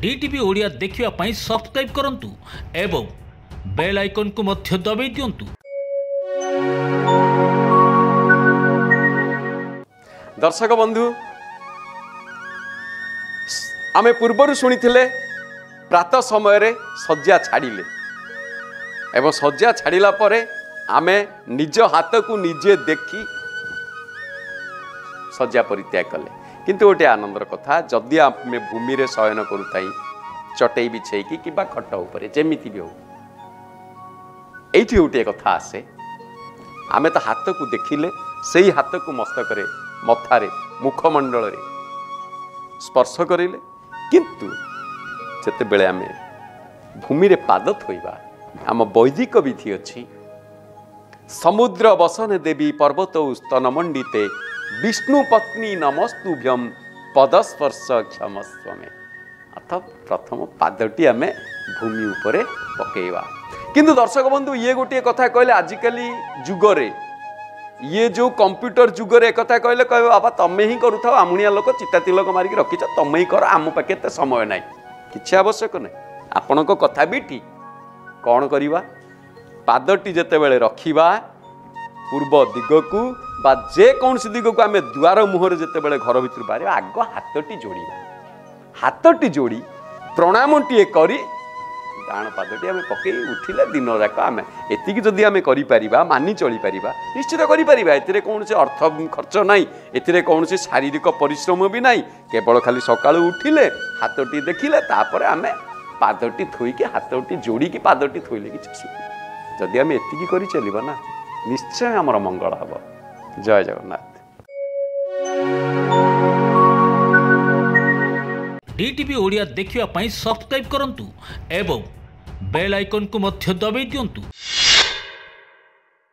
DTV Odia देखिवा पाई subscribe करंतु एवं bell icon को मध्य दबाई दियंतु। दर्शक बंधु आमे पूर्वर शुणिथिले प्रातः समय रे सज्जा छाड़िले एवं सज्जा छाड़िला परे आमे निज हाथ को निजे देखी सज्जा परित्याग कले। किंतु गोटे आनंदर कथा जदि आमे भूमि रे शयन करूताई चटई बिछेकी किबा खट उपरे जेमिति भी हो एठी गोटे कथा आसे आमे तो हाथ को देखिले सेही हाथ को मस्तक रे मथारे मुखमंडल रे स्पर्श करिले किंतु जेते बेले आमे भूमि रे पाद थोइबा आम वैदिक विधि अछि समुद्र वसन देवी पर्वत स्तन मंडिते विष्णु पत्नी नमस्तुभ्यम पदस्पर्श क्षमस्व में अथ प्रथम पादटी आमे भूमि उपरे पकेइबा। किंतु दर्शक बंधु ये गोटे कथा कहले आजिकली जुगरे ये जो कंप्यूटर जुगरे एक कथा कहले कह बाबा तमे ही करू थाओ आमुनिया लोक चिता तिलक मारिक रखिछ तमे ही कर आम पाखे एते समय नाही किछि आवश्यक नाही आपणक कथा भी ठीक कौन करिवा पादटी जेते बेले रखिबा पूर्व दिगकू बा जे कौन सी दिगकू आमे द्वार मुहर जेते बेले घर भितर बारे आग हाथटी जोड़िबा हाथटी जोड़ी प्रणामटीए करी डाण पादटी आमे पकई उठिले दिन जाक आमे एतिकी जदि आमे करि परिबा मानि चली परिबा निश्चित करि परिबा एतिरे कौन से अर्थ खर्च नाही एतिरे कौन से शारीरिक परिश्रम भी नाही केवल खाली सकाळु उठिले हाथटी देखिले तापर आमे पादटी थोइके हाथटी जोड़ी की पादटी थोइले कि जदि आमे एतिकी करि चलिबा ना निश्चय हमर मंगल हबो। जय जगन्नाथ। डीटीवी ओडिया देखिवा पाई सब्सक्राइब करंतु एवं बेल आइकन को मध्य दबाई दियंतु।